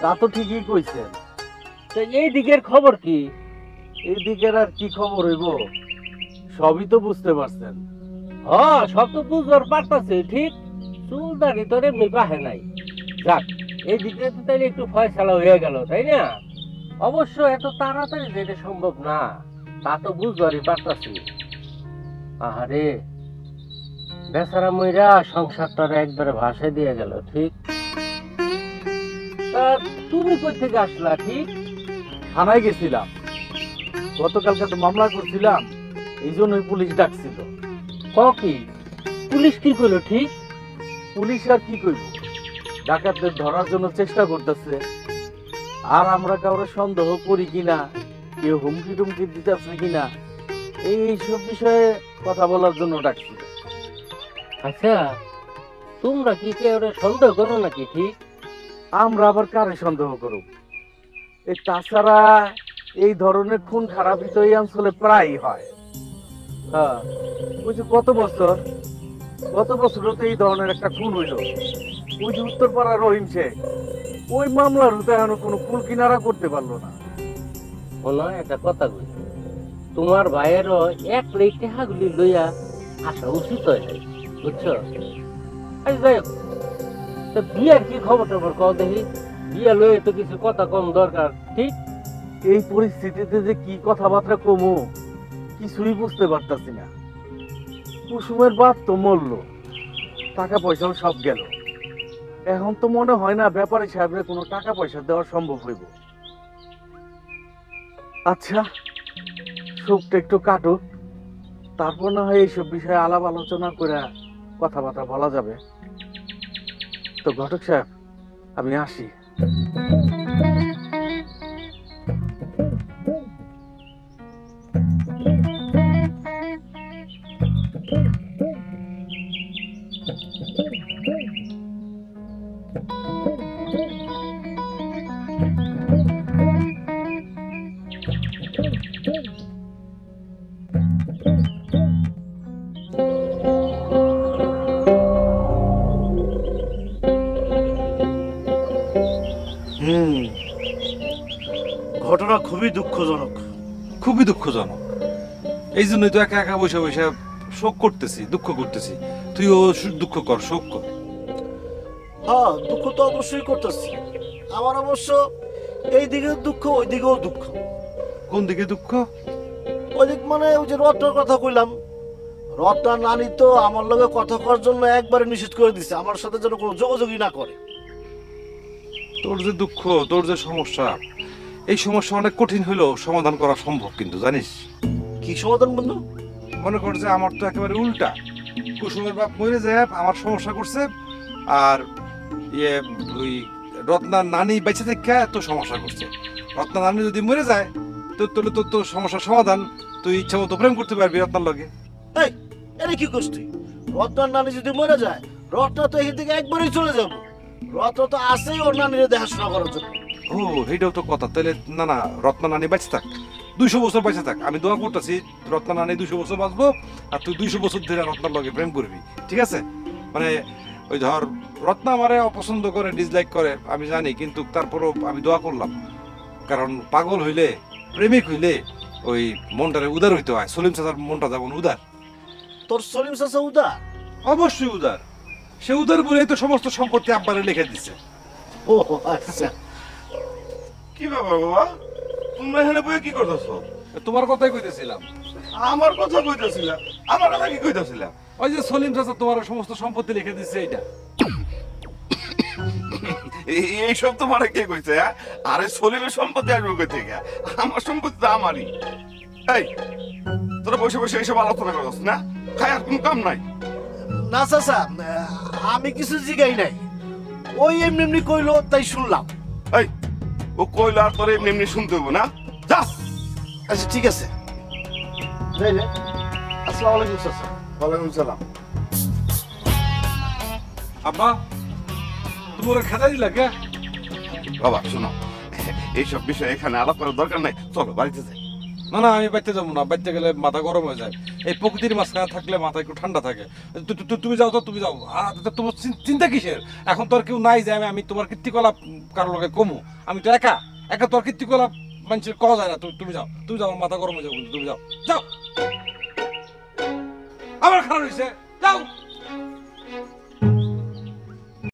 তা তো ঠিকই কইছেন। তো এই দিকের খবর কি? এই দিকের আর কি খবর হইব, সবই তো বুঝতে পারছেন। হ্যাঁ, সব তো বুঝবার পারতাছে ঠিক। চুলদারি তোর এমনি পাহে নাই। যাক, এই দিকে তো তাইলে একটু ফয়সালা হয়ে গেল, তাই না? অবশ্য এত তাড়াতাড়ি যেটা সম্ভব না, তা তো বুঝবারই পারতাছি। আহারে, বেচারা মইরা সংসারটার একবারে ভাসে দিয়ে গেল ঠিক। তা তুমি কই থেকে আসলা ঠিক? থানায় গেছিলাম, গতকালকে তো মামলা করছিলাম, এই জন্যই পুলিশ ডাকছিল। কি পুলিশ কি করলো ঠিক? পুলিশ আর কি করব, ডাকাতদের ধরার জন্য চেষ্টা করতেছে। আর আমরা কাউরে সন্দেহ করি কিনা, কেউ হুমকি টুমকি দিতেছে কিনা, এইসব বিষয়ে কথা বলার জন্য ডাকছিল। আচ্ছা, তোমরা কি কেউ সন্দেহ করো নাকি ঠিক? আমরা আবার কারে সন্দেহ করব? এই তাছাড়া এই ধরনের খুন খারাপই তো এই অঞ্চলে প্রায়ই হয়। হ্যাঁ, ওই যে গত বছর তো এই ধরনের একটা খুন হইল, ওই যে উত্তরপাড়ার রহিম শেখ। ওই মামলার তো এখনো কোনো কুল কিনারা করতে পারলো না। শোনো একটা কথা বলি, তোমার ভাইয়েরও এক প্লেট টাকাগুলি লইয়া আসা উচিত হয় নাই, বুঝছো? আচ্ছা যাই হোক, তো বিয়ার কি খবর টবর কও দেখি। বিয়া লইয়ে তো কিছু কথা কম দরকার ঠিক। এই পরিস্থিতিতে যে কি কথাবার্তা কমু কিছুই বুঝতে পারতাছি না। কুসুমের বাপ তো মরল, টাকা পয়সাও সব গেল। এখন তো মনে হয় না ব্যাপারী সাহেবের কোনো টাকা পয়সা দেওয়া সম্ভব হইব। আচ্ছা, শোকটা একটু কাটুক, তারপর না হয় এইসব বিষয়ে আলাপ আলোচনা করে কথাবার্তা বলা যাবে। তো ঘটক সাহেব, আমি আসি। ঘটনা খুবই দুঃখজনক। খুবই দুঃখজনক। এই জন্যই তো একা একা বসে বসে শোক করতেছি, দুঃখ করতেছি। তুইও দুঃখ কর, শোক কর। হ্যাঁ, দুঃখ তো অবশ্যই করতেছি। আমার অবশ্য এই দিকেও দুঃখ, ওই দিকেও দুঃখ। কোন দিকে দুঃখ? ওই দিক মানে ওই যে রত্নার কথা কইলাম, রত্নার নানি তো আমার লগে কথা করার জন্য একবারে নিষেধ করে দিছে, আমার সাথে যেন কোনো যোগাযোগই না করে। তোর যে দুঃখ, তোর যে সমস্যা, এই সমস্যা অনেক কঠিন হলেও সমাধান করা সম্ভব কিন্তু, জানিস? কি সমাধান বন্ধু? মনে কর যে আমার তো একেবারে উল্টা। কুসুমের বাপ মরে যায় আমার সমস্যা করছে, আর ওই রত্নার নানি বেঁচে থেকে তো সমস্যা করছে। রত্নার নানি যদি মরে যায় তোর তোর সমস্যার সমাধান, তুই ইচ্ছা মতো প্রেম করতে পারবি রত্নার লগে। এই, এটা কি করছিস তুই? রত্নার নানি যদি মরে যায়, রত্না তো এখান থেকে একবারই চলে যাবো। রত্না তো আসেই ওর নানিরে দেখাশোনা করার জন্য। ও, এইটাও তো কথা। তাহলে না না, রত্না নানি বেঁচে থাক, 200 বছর বেঁচে থাক। আমি দোয়া করতেছি রত্না নানি 200 বছর বাঁচবো, আর তুই 200 বছর ধরে রত্নার লগে প্রেম করবি, ঠিক আছে? মানে ওই ধর, রত্না আমারে অপছন্দ করে, ডিসলাইক করে, আমি জানি, কিন্তু তারপরও আমি দোয়া করলাম। কারণ পাগল হইলে, প্রেমিক হইলে ওই মনটারে উদার হইতে হয়। সলিম চাচার মনটা যেমন উদার। তোর সলিম চাচা উদা? অবশ্যই উদার। সে উদার বলেই তো সমস্ত সম্পত্তি আব্বারে লিখে দিচ্ছে। ও আচ্ছা। কি ব্যাপার বাবা, তোমরা এখানে বইয়ে কি করতেছো? তোমার কথাই কইতেছিলাম। আমার কথা কইতেছিলা? আমার কথা কি কইতেছিলা? ওই যে সলিম চাচা তোমার সমস্ত সম্পত্তি লিখে দিচ্ছে, এইটা। এইসব তোমার কে কইছে? আরে সলিমের সম্পত্তি আসবে কই থেকে? আমার সম্পত্তি তো আমারই। এই, তোরা বসে বসে এইসব আলোচনা করছিস না? খায়ার কোনো কাম নাই। না চাচা, আমি কিছু জিগাই নাই। ওই এমনি এমনি কইলো তাই শুনলাম। এই, ও কইলো আর তোর এমনি এমনি শুনতে হইব না? যা। আচ্ছা ঠিক আছে, যাই রে। আসসালামু আলাইকুম চাচা। ওয়ালাইকুম সালাম। আব্বা, তুমি ওরা খেতা দিলা কে? বাবা শোনো, এইসব বিষয়ে এখানে আলাপ করার দরকার নাই, চলো বাড়িতে যাই। না না আমি বাইতে যাবো না, বাইতে গেলে মাথা গরম হয়ে যায়। এই প্রকৃতির মাঝখানে থাকলে মাথা একটু ঠান্ডা থাকে। তুমি যাও তো, তুমি যাও। তোমার চিন্তা কিসের? এখন তোর কেউ নাই যে আমি তোমার কীর্তিকলাপ কারোর লোকে কমু। আমি তো একা একা, তোর কীর্তিকলাপ মানুষের কওয়া যায় না। তুমি যাও, তুমি যাও, আমার মাথা গরম হয়ে যাবো। তুমি যাও, যাও। আবার খারাপ হয়েছে, যাও।